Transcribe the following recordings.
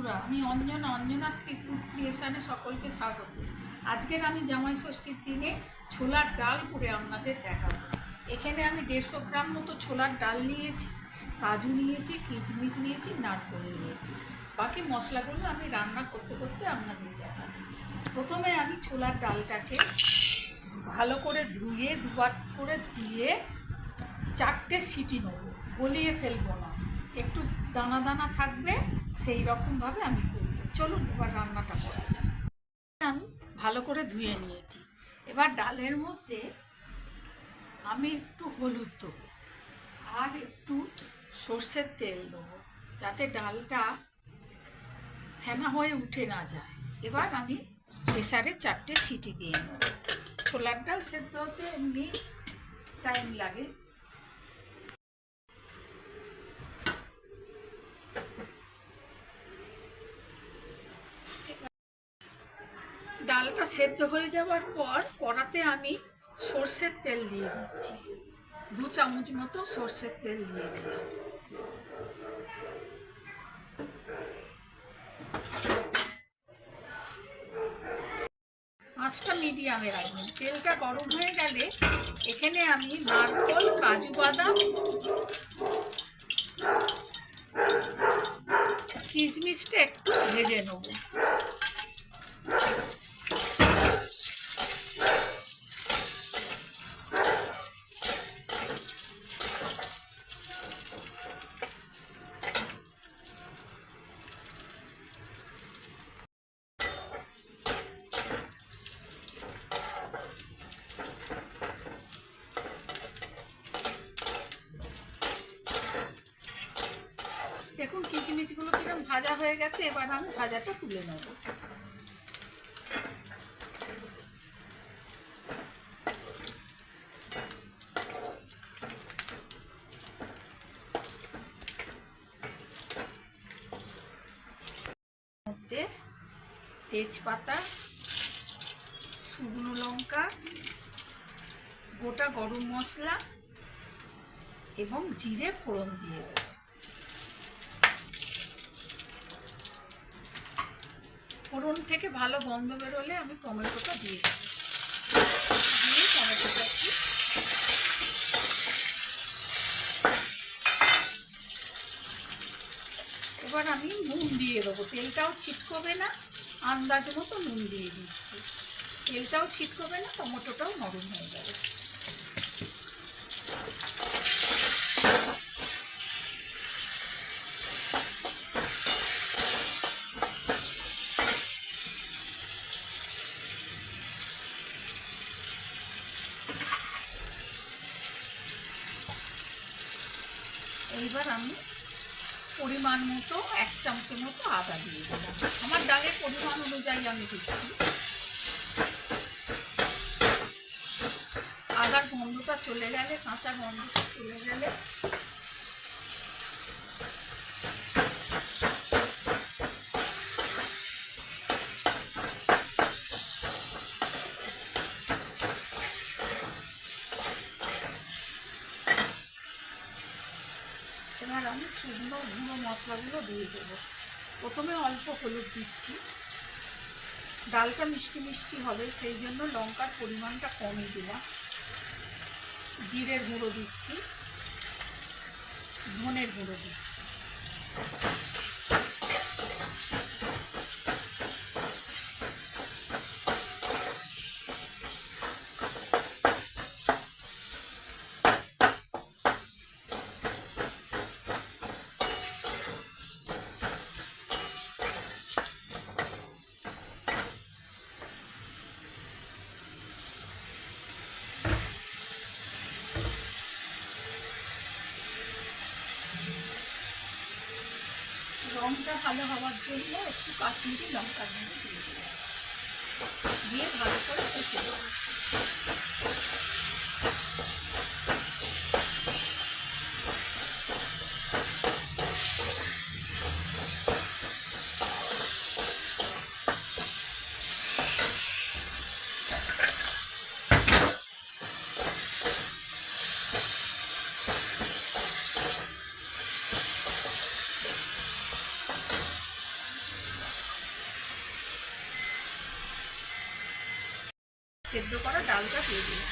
বন্ধুরা, আমি অঞ্জনার ফুড ক্রিয়েশনে সকলকে স্বাগত। আজকের আমি জামাই ষষ্ঠীর দিনে ছোলার ডাল করে আপনাদের দেখাবো। এখানে আমি 150 গ্রাম মতো ছোলার ডাল নিয়েছি, কাজু নিয়েছি, কিশমিশ নিয়েছি, নারকেল নিয়েছি। বাকি মশলাগুলো আমি রান্না করতে করতে আপনাদের দেখাবো। প্রথমে আমি ছোলার ডালটাকে ভালো করে ধুয়ে, দুবার করে ধুয়ে 4টে সিটি নেব, গলিয়ে ফেলবো না, একটু দানা দানা থাকবে, সেই রকমভাবে আমি করব। চলুন এবার রান্নাটা করা যাক। আমি ভালো করে ধুয়ে নিয়েছি। এবার ডালের মধ্যে আমি একটু হলুদ দেবো আর একটু সর্ষের তেল দেবো, যাতে ডালটা ফেনা হয়ে উঠে না যায়। এবার আমি প্রেসারে 4টে সিটি দিয়ে নেব। ছোলার ডাল সেদ্ধ হতে এমনি টাইম লাগে। ডালটা সেদ্ধ হয়ে যাওয়ার পর কড়াতে আমি সর্ষের তেল দিয়ে দিচ্ছি, 2 চামচ মতো সর্ষের তেল দিয়ে দিলাম। আঁচটা মিডিয়ামে রাখবেন। তেলটা গরম হয়ে গেলে এখানে আমি নারকেল, কাজু বাদাম, কিশমিশটা একটু ভেজে নেব। দেখুন কিশমিশগুলো কিরকম ভাজা হয়ে গেছে। এবার আমি ভাজাটা তুলে নেব। মধ্যে তেজপাতা, শুকনো লঙ্কা, গোটা গরম মশলা এবং জিরে ফোড়ন দিয়ে দেব। ফোড়ন থেকে ভালো গন্ধ বেরোলে আমি টমেটোটা দিয়ে দেব। দিয়ে টমেটোটা একটু এবার আমি নুন দিয়ে দেবো। তেলটাও ছিটকবে না, আন্দাজ মতো নুন দিয়ে দিচ্ছি। তেলটাও ছিটকবে না, টমেটোটাও নরম হয়ে যাবে। এইবার আমি পরিমাণ মতো 1 চামচ মতো আদা দিয়ে দিলাম। আমার ডালের পরিমাণ অনুযায়ী আমি দিচ্ছি। আদার গন্ধটা চলে গেলে, কাঁচা গন্ধটা চলে গেলে এবার আমি শুকনো গুঁড়ো মশলাগুলো দিয়ে দেবো। প্রথমে অল্প হলুদ দিচ্ছি, ডালটা মিষ্টি মিষ্টি হবে সেই জন্য লঙ্কার পরিমাণটা কমই দিলাম। জিরের গুঁড়ো দিচ্ছি, ধনের গুঁড়ো দিচ্ছি। রঙটা ভালো হওয়ার জন্য একটু কাশ্মীরি লঙ্কা দিয়ে ভালো করে কষে দেবো। সেদ্ধ করা ডালটা দিয়ে দিলাম।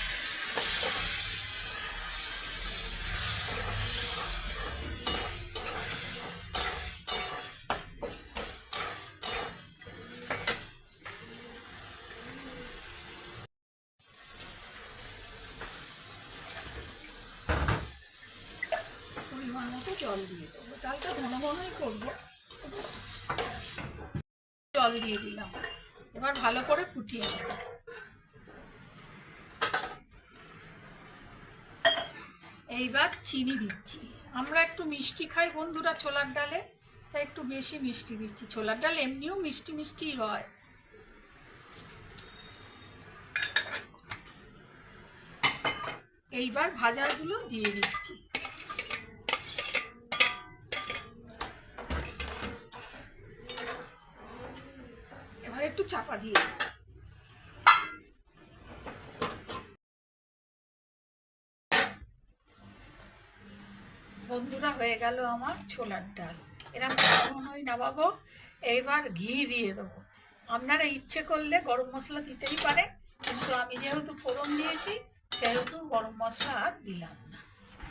পরিমাণ মতো জল দিয়ে দেবো, ডালটা ঘন ঘনই করবো। জল দিয়ে দিলাম, এবার ভালো করে ফুটিয়ে নেব। এইবার চিনি দিচ্ছি। আমরা একটু মিষ্টি খাই বন্ধুরা ছোলার ডালে, তাই একটু বেশি মিষ্টি দিচ্ছি। ছোলার ডাল এমনিও মিষ্টি মিষ্টি হয়। এইবার ভাজাগুলো দিয়ে দিচ্ছি। এবার একটু চাপা দিয়ে বন্ধুরা হয়ে গেল আমার ছোলার ডাল। এরকম ঘনই নামাবো। এইবার ঘি দিয়ে দেবো। আপনারা ইচ্ছে করলে গরম মশলা দিতেই পারেন, কিন্তু আমি যেহেতু ফোড়ন দিয়েছি সেহেতু গরম মশলা আর দিলাম না।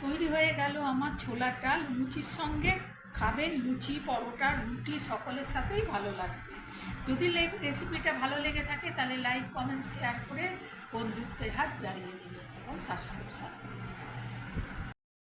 তৈরি হয়ে গেল আমার ছোলার ডাল। লুচির সঙ্গে খাবেন, লুচি পরোটা রুটি সকলের সাথেই ভালো লাগবে। যদি রেসিপিটা ভালো লেগে থাকে তাহলে লাইক কমেন্ট শেয়ার করে বন্ধুত্বের হাত বাড়িয়ে দেবেন এবং সাবস্ক্রাইব